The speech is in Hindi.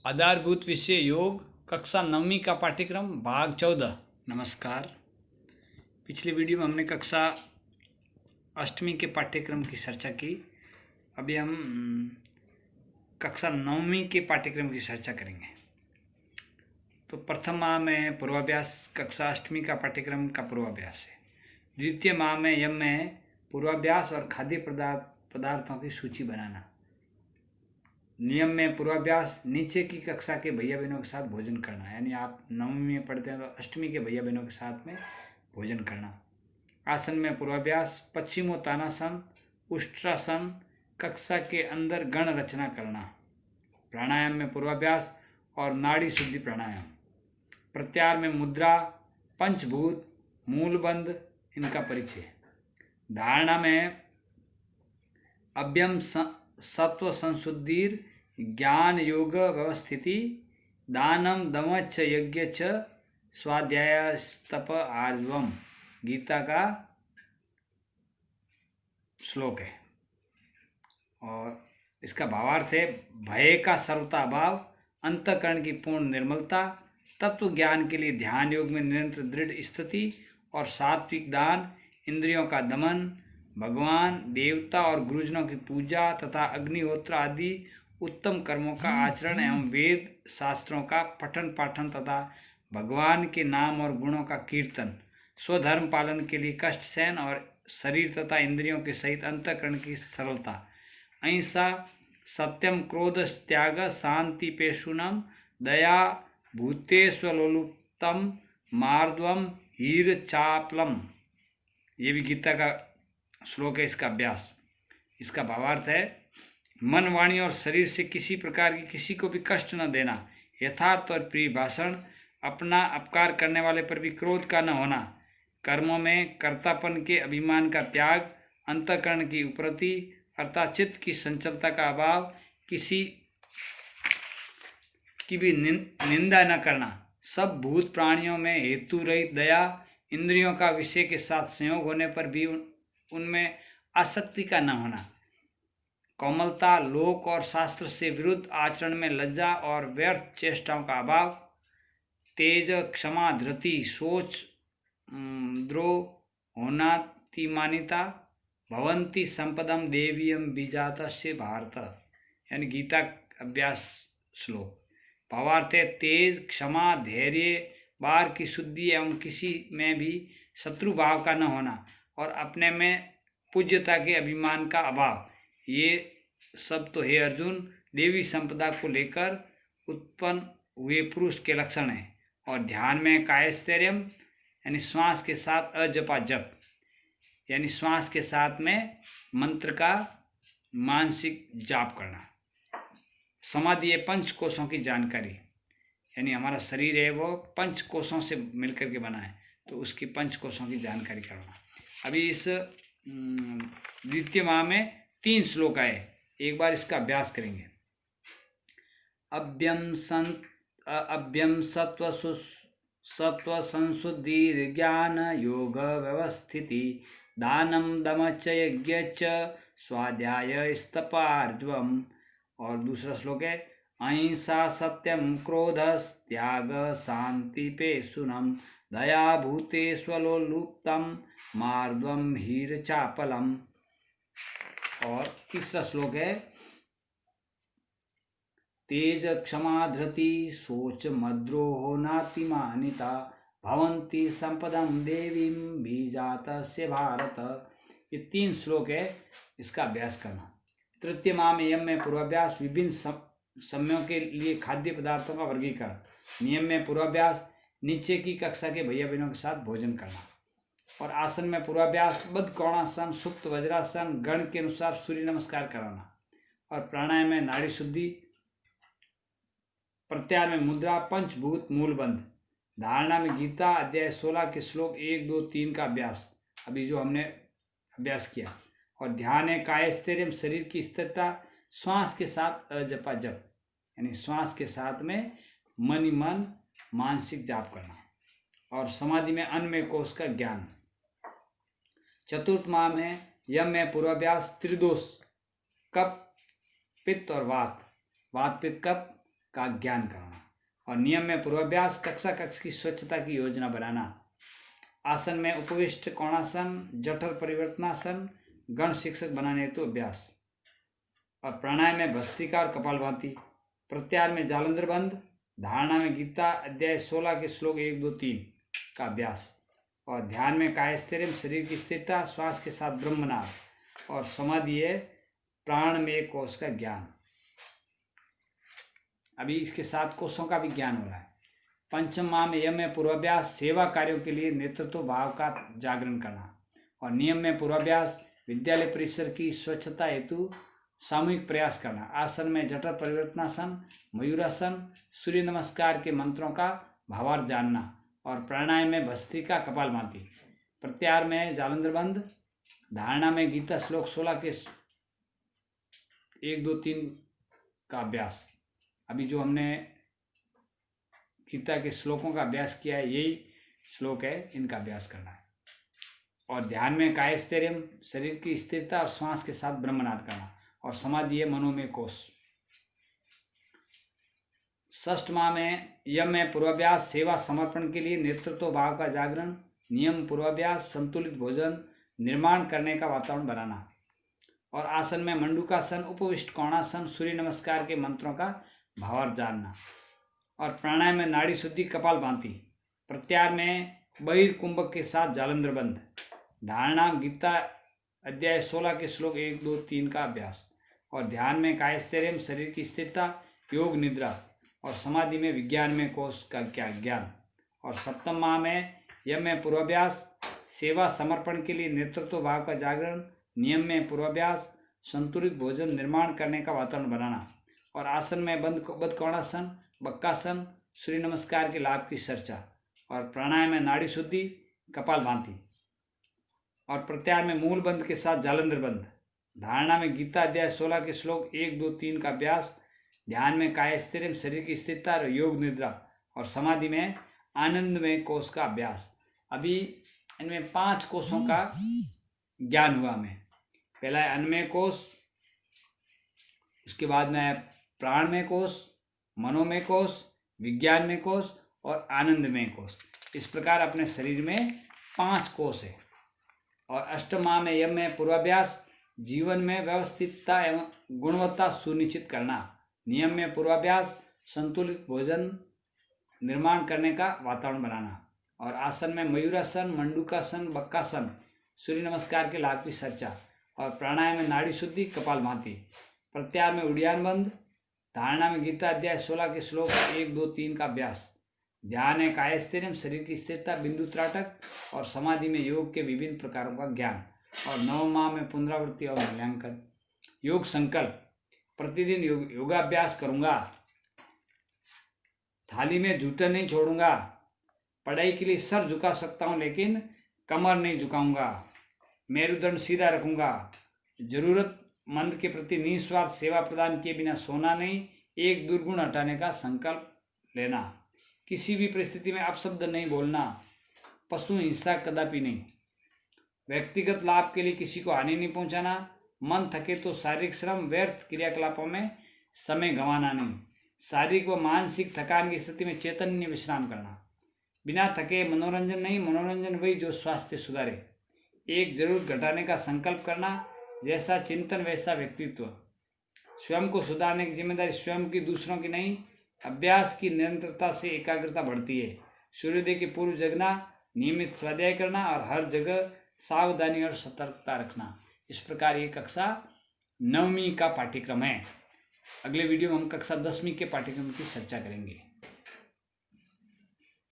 आधारभूत विषय योग कक्षा 9वीं का पाठ्यक्रम भाग 14। नमस्कार। पिछली वीडियो में हमने कक्षा 8वीं के पाठ्यक्रम की चर्चा की। अभी हम कक्षा 9वीं के पाठ्यक्रम की चर्चा करेंगे। तो प्रथम माह में पूर्वाभ्यास कक्षा 8वीं का पाठ्यक्रम का पूर्वाभ्यास है। द्वितीय माह में यम में पूर्वाभ्यास और खाद्य पदार्थों की सूची बनाना। नियम में पूर्वाभ्यास नीचे की कक्षा के भैया बहनों के साथ भोजन करना, यानी आप 9वीं में पढ़ते हैं तो 8वीं के भैया बहनों के साथ में भोजन करना। आसन में पूर्वाभ्यास पश्चिमोत्तानासन, उष्ट्रासन, कक्षा के अंदर गण रचना करना। प्राणायाम में पूर्वाभ्यास और नाड़ी शुद्धि प्राणायाम। प्रत्याहार में मुद्रा, पंचभूत, मूलबंध, इनका परिचय। धारणा में अभ्यम सत्व संशुद्धिर ज्ञान योग व्यवस्थिति, दानम दमच यज्ञ च स्वाध्याय स्तप आर्जवम, गीता का श्लोक है। और इसका भावार्थ है भय का सर्वथा अभाव, अंतःकरण की पूर्ण निर्मलता, तत्व ज्ञान के लिए ध्यान योग में निरंतर दृढ़ स्थिति और सात्विक दान, इंद्रियों का दमन, भगवान, देवता और गुरुजनों की पूजा तथा अग्निहोत्र आदि उत्तम कर्मों का आचरण एवं वेद शास्त्रों का पठन पाठन तथा भगवान के नाम और गुणों का कीर्तन, स्वधर्म पालन के लिए कष्ट सहन और शरीर तथा इंद्रियों के सहित अंतःकरण की सरलता, अहिंसा, सत्यम, क्रोध त्याग, शांति पेशुनम, दया, भूतेष्वलोलुप्तम, मार्दवम, हीर चापलम, ये भी गीता का श्लोक है। इसका अभ्यास, इसका भावार्थ है मन, वाणी और शरीर से किसी प्रकार की किसी को भी कष्ट न देना, यथार्थ और प्रिय भाषण, अपना अपकार करने वाले पर भी क्रोध का न होना, कर्मों में कर्तापन के अभिमान का त्याग, अंतःकरण की उपरति अर्थात चित्त की संचलता का अभाव, किसी की भी निंदा न करना, सब भूत प्राणियों में हेतु रहित दया, इंद्रियों का विषय के साथ संयोग होने पर भी उनमें आसक्ति का न होना, कोमलता, लोक और शास्त्र से विरुद्ध आचरण में लज्जा और व्यर्थ चेष्टाओं का अभाव, तेज, क्षमा, धृति, सोच, द्रोह, होनातिमानिता, भवंती संपदम देवीयम बीजातस्य भारत, यानी गीता अभ्यास श्लोक। भावार्थ है तेज, क्षमा, धैर्य, बार की शुद्धि एवं किसी में भी शत्रु भाव का न होना और अपने में पूज्यता के अभिमान का अभाव, ये सब तो हे अर्जुन देवी संपदा को लेकर उत्पन्न हुए पुरुष के लक्षण हैं। और ध्यान में कायस्थैर्यम, यानी श्वास के साथ अजपा जप, यानी श्वास के साथ में मंत्र का मानसिक जाप करना। समाधि है पंच कोशों की जानकारी, यानी हमारा शरीर है वो पंच कोशों से मिलकर के बना है, तो उसकी पंच कोशों की जानकारी करना। अभी इस द्वितीय माह में 3 श्लोक आए, एक बार इसका अभ्यास करेंगे। अभ्यम सत्व संशुद्धि ज्ञान योग व्यवस्थिति, दानम दमच यज्ञ च स्वाध्याय स्तपार्जवम। और दूसरा श्लोक है अहिंसा, सत्यम, क्रोध त्याग, शांति पेशुनम, दया, भूतेष्वलोलुप्तम, मार्दवम, हीर चापलम। और तीसरा श्लोक है तेज, क्षमा, धृति, सोच, मद्रोह, नातिमानिता, भवंती संपदम देवीम बीजातस्य भारत। ये 3 श्लोक है, इसका अभ्यास करना। तृतीय माह में यम में पूर्वाभ्यास, विभिन्न समयों के लिए खाद्य पदार्थों का वर्गीकरण। नियम में पूर्वाभ्यास नीचे की कक्षा के भैया बहनों के साथ भोजन करना। और आसन में पूर्वाभ्यास बद्ध कोणासन, सुप्त वज्रासन, गण के अनुसार सूर्य नमस्कार कराना। और प्राणायाम में नाड़ी शुद्धि, प्रत्याहार में मुद्रा, पंचभूत, मूलबंध। धारणा में गीता अध्याय 16 के श्लोक 1, 2, 3 का अभ्यास, अभी जो हमने अभ्यास किया। और ध्यान है कायस्थैर्यम, शरीर की स्थिरता, श्वास के साथ अजपा जप, यानी श्वास के साथ में मन ही मन मानसिक जाप करना। और समाधि में अन्नमय कोश का ज्ञान। चतुर्थ माह में यम में पूर्वाभ्यास त्रिदोष, कफ, पित्त और वात, पित्त, कफ, का ज्ञान कराना। और नियम में पूर्वाभ्यास, कक्षा कक्ष की स्वच्छता की योजना बनाना। आसन में उपविष्ट कोणासन, जठर परिवर्तनासन, गण शिक्षक बनाने हेतु अभ्यास। और प्राणायाम में भस्त्रिका और कपालभाति। प्रत्याहार में जालंधर बंद। धारणा में गीता अध्याय 16 के श्लोक 1, 2, 3 का अभ्यास। और ध्यान में कायस्थैर्य, शरीर की स्थिरता, श्वास के साथ ब्रह्मनाद। और समाधि है प्राण में कोश का ज्ञान। अभी इसके 7 कोशों का भी ज्ञान हो रहा है। पंचम माह में यम में पूर्वाभ्यास, सेवा कार्यों के लिए नेतृत्व भाव का जागरण करना। और नियम में पूर्वाभ्यास, विद्यालय परिसर की स्वच्छता हेतु सामूहिक प्रयास करना। आसन में जठर परिवर्तनासन, मयूरासन, सूर्य नमस्कार के मंत्रों का भावार्थ जानना। और प्राणायाम में भस्त्रिका, कपालभाति। प्रत्याहार में जालंधर बंद। धारणा में गीता श्लोक 16 के 1, 2, 3 का अभ्यास। अभी जो हमने गीता के श्लोकों का अभ्यास किया है, यही श्लोक है, इनका अभ्यास करना है। और ध्यान में कायस्थैर्य, शरीर की स्थिरता और श्वास के साथ ब्रह्मनाद करना। और समाधि है मनोमय कोश। षष्ठ माह में यम में पूर्वाभ्यास, सेवा समर्पण के लिए नेतृत्व भाव का जागरण। नियम पूर्वाभ्यास, संतुलित भोजन निर्माण करने का वातावरण बनाना। और आसन में मंडूकासन, उपविष्ट कोणासन, सूर्य नमस्कार के मंत्रों का भावार्थ जानना। और प्राणायाम में नाड़ी शुद्धि, कपालभाति। प्रत्याहार में बहिर्कुंभक के साथ जालंधर बंद। धारणा गीता अध्याय 16 के श्लोक 1, 2, 3 का अभ्यास। और ध्यान में कायस्थैर्य, शरीर की स्थिरता, योग निद्रा। और समाधि में विज्ञान में कोश का ज्ञान। और सप्तम माह में यम में पूर्वाभ्यास, सेवा समर्पण के लिए नेतृत्व भाव का जागरण। नियम में पूर्वाभ्यास, संतुलित भोजन निर्माण करने का वातावरण बनाना। और आसन में बद्ध कोणासन, बक्कासन, सूर्य नमस्कार के लाभ की चर्चा। और प्राणायाम में नाड़ी शुद्धि, कपालभाति। और प्रत्याहार में मूल बंद के साथ जालंधर बंद। धारणा में गीता अध्याय 16 के श्लोक 1, 2, 3 का अभ्यास। ध्यान में कायस्थैर्य, शरीर की स्थिरता और योग निद्रा। और समाधि में आनंदमय कोश का अभ्यास। अभी इनमें 5 कोशों का ज्ञान हुआ हमें। पहला है अन्नमय कोश, उसके बाद में प्राणमय कोश, मनोमय कोश, विज्ञानमय कोश और आनंदमय कोश। इस प्रकार अपने शरीर में 5 कोश है। और अष्टम माह में यम में पूर्वाभ्यास, जीवन में व्यवस्थितता एवं गुणवत्ता सुनिश्चित करना। नियम में पूर्वाभ्यास, संतुलित भोजन निर्माण करने का वातावरण बनाना। और आसन में मयूरासन, मंडूकासन, बक्कासन, सूर्य नमस्कार के लाभ की चर्चा। और प्राणायाम में नाड़ी शुद्धि, कपालभाति। प्रत्याहार में उड़ियान बंद। धारणा में गीता अध्याय 16 के श्लोक 1, 2, 3 का अभ्यास। ध्यान है कायस्थैर्य, शरीर की स्थिरता, बिंदु त्राटक। और समाधि में योग के विभिन्न प्रकारों का ज्ञान। और नवम माह में पुनरावृत्ति और मूल्यांकन। योग संकल्प, प्रतिदिन योगाभ्यास करूँगा, थाली में जूठन नहीं छोड़ूंगा, पढ़ाई के लिए सर झुका सकता हूँ लेकिन कमर नहीं झुकाऊंगा, मेरुदंड सीधा रखूंगा, जरूरतमंद के प्रति निस्वार्थ सेवा प्रदान किए बिना सोना नहीं, एक दुर्गुण हटाने का संकल्प लेना, किसी भी परिस्थिति में अपशब्द नहीं बोलना, पशु हिंसा कदापि नहीं, व्यक्तिगत लाभ के लिए किसी को हानि नहीं पहुंचाना, मन थके तो शारीरिक श्रम, व्यर्थ क्रियाकलापों में समय गंवाना नहीं, शारीरिक व मानसिक थकान की स्थिति में चैतन्य विश्राम करना, बिना थके मनोरंजन नहीं, मनोरंजन वही जो स्वास्थ्य सुधारे, एक जरूरत घटाने का संकल्प करना, जैसा चिंतन वैसा व्यक्तित्व, स्वयं को सुधारने की जिम्मेदारी स्वयं की, दूसरों की नहीं, अभ्यास की निरंतरता से एकाग्रता बढ़ती है, सूर्योदय के पूर्व जगना, नियमित स्वाध्याय करना और हर जगह सावधानी और सतर्कता रखना। इस प्रकार ये कक्षा 9वीं का पाठ्यक्रम है। अगले वीडियो में हम कक्षा 10वीं के पाठ्यक्रम की चर्चा करेंगे।